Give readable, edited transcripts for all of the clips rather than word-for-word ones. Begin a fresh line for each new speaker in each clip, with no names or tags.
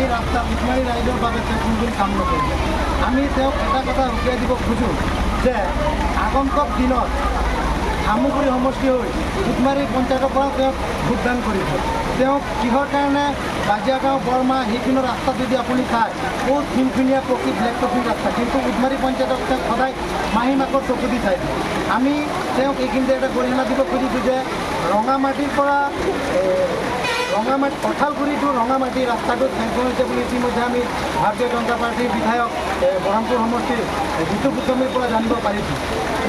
এই ৰাস্তা উঠমাৰী ৰাইজৰ বাবে তেওঁ কোনদিন কাম নকৰিলে। আমি তেওঁক এটা কথা উকিয়াই দিব খোজোঁ যে আগন্তুক দিনত সামগ্ৰী সমষ্টি হৈ উঠমাৰী পঞ্চায়তৰ পৰা তেওঁক ভোটদান কৰিব। তেওঁক কিহৰ কাৰণে বাজিয়াগাঁও বৰমা সেইখিনি ৰাস্তাত যদি আপুনি চায় বহুত ধুনীয়া পকী ব্লেক টপিং ৰাস্তা, কিন্তু উঠমাৰী পঞ্চায়তক তেওঁক সদায় মাহী মাকৰ চকু দি চাইছে। আমি তেওঁক এইখিনিতে এটা গৰিহণা দিব খুজিছোঁ যে ৰঙামাটিৰ পৰা কঁঠালগুৰি টু ৰঙামাটি ৰাস্তাটো চেংচন হৈছে বুলি ইতিমধ্যে আমি ভাৰতীয় জনতা পাৰ্টীৰ বিধায়ক বৰহমপুৰ সমষ্টিৰ জিতু গোস্বামীৰ পৰা জানিব পাৰিছোঁ।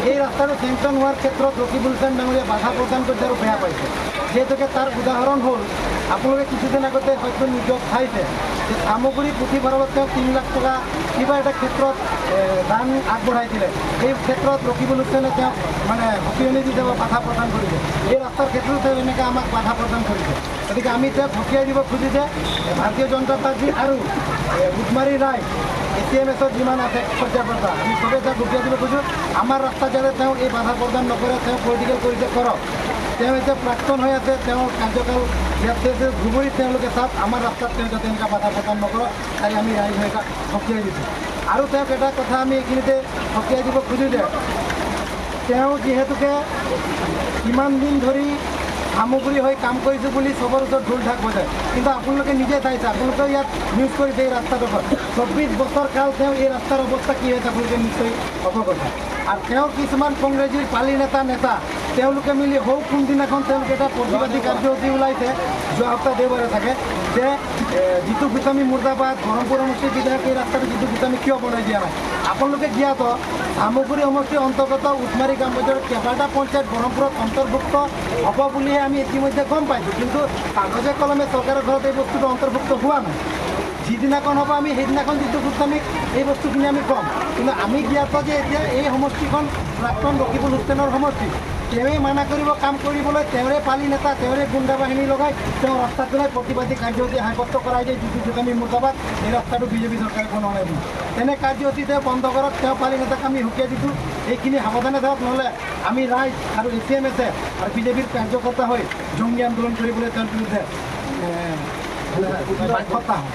এই ৰাস্তাটো চেংচন হোৱাৰ ক্ষেত্ৰত ৰকিবুল হুছেইন ডাঙৰীয়াই বাধা প্ৰদান কৰিছে আৰু বেয়া পাইছে। যিহেতুকে তাৰ উদাহৰণ হ'ল আপোনালোকে কিছুদিন আগতে হয়তো নিউজত চাইছে যে সামগ্ৰী পুথিভঁৰালত তেওঁ 3 লাখ টকা কিবা এটা ক্ষেত্ৰত দান আগবঢ়াইছিলে। এই ক্ষেত্ৰত ৰকিবুল হুছেইনে তেওঁক মানে হকিয়নি দি তেওঁ বাধা প্ৰদান কৰিছে। এই ৰাস্তাৰ ক্ষেত্ৰতো তেওঁ এনেকৈ আমাক বাধা প্ৰদান কৰিছে। গতিকে আমি তেওঁক হকিয়াই দিব খুজি যে ভাৰতীয় জনতা পাৰ্টি আৰু উঠমাৰী ৰাইজ ACMSৰ যিমান আছে পৰ্যায়কৰ্তা আমি চবেই তেওঁক হকিয়াই দিব খোজোঁ। আমাৰ ৰাস্তাত যাতে তেওঁ এই বাধা প্ৰদান নকৰে, তেওঁ পলিটিকেল কৰিছে কৰক। তেওঁ এতিয়া প্ৰাক্তন হৈ আছে, তেওঁৰ কাৰ্যকাল ইয়াত আছে, ধুবুৰীত তেওঁলোকে চাওক আমাৰ ৰাস্তাত তেওঁ যাতে এনেকুৱা বাধা প্ৰদান নকৰক, তাই আমি ৰাইজ হৈ হকিয়াই দিছোঁ। আৰু তেওঁক এটা কথা আমি এইখিনিতে হকিয়াই দিব খোজোঁ যে তেওঁ যিহেতুকে ইমান দিন ধৰি সামগ্ৰী হৈ কাম কৰিছোঁ বুলি চবৰ ওচৰত ঢোল ঢাক বজায়, কিন্তু আপোনালোকে নিজে চাইছে, আপোনালোকে ইয়াত নিউজ কৰিছে এই ৰাস্তাডোখৰ 24 বছৰ কাল তেওঁ এই ৰাস্তাৰ অৱস্থা কি হৈছে আপোনালোকে নিশ্চয় অৱগত। আৰু তেওঁ কিছুমান কংগ্ৰেছীৰ পালি নেতা তেওঁলোকে মিলি কোনদিনাখন তেওঁলোকে এটা প্ৰতিবাদী কাৰ্যসূচী ওলাইছে যোৱা সপ্তাহ দেওবাৰে থাকে যে জিতু গোস্বামী মুৰ্দাবাদ, বৰহমপুৰ সমষ্টিৰ বিধায়ক এই ৰাস্তাটো জিতু গোস্বামী কিয় বনাই দিয়া নাই। আপোনালোকে জ্ঞাত সামগ্ৰী সমষ্টিৰ অন্তৰ্গত উঠমাৰী গ্ৰাম পঞ্চায়তৰ কেইবাটা পঞ্চায়ত বৰহমপুৰত অন্তৰ্ভুক্ত হ'ব বুলিহে আমি ইতিমধ্যে গম পাইছোঁ, কিন্তু কাগজে কলমে চৰকাৰৰ ঘৰত এই বস্তুটো অন্তৰ্ভুক্ত হোৱা নাই। যিদিনাখন হ'ব আমি সেইদিনাখন জিতু গোস্বামীক এই বস্তুখিনি আমি ক'ম, কিন্তু আমি জ্ঞাত যে এতিয়া এই সমষ্টিখন প্ৰাক্তন ৰকিবুল হুছেইনৰ সমষ্টি। তেওঁৱেই মানা কৰিব কাম কৰিবলৈ, তেওঁৰে পালি নেতা, তেওঁৰে গুণ্ডা বাহিনী লগাই তেওঁ ৰাস্তাত পেলাই প্ৰতিবাদী কাৰ্যসূচী সাব্যস্ত কৰাই দিয়ে জিতু গোস্বামী মুৰ্দাবাদ, এই ৰাস্তাটো বিজেপি চৰকাৰে বনোৱা নাই বুলি। তেনে কাৰ্যসূচী তেওঁ বন্ধ কৰক, তেওঁ পালি নেতাক আমি সকীয়াই দিছোঁ। এইখিনি সাৱধানে থাকক, নহ'লে আমি ৰাইজ আৰু ACMSে আৰু বিজেপিৰ কাৰ্যকৰ্তা হৈ জংগী আন্দোলন কৰিবলৈ তেওঁৰ বিৰুদ্ধে বাধ্যতা হ'ম।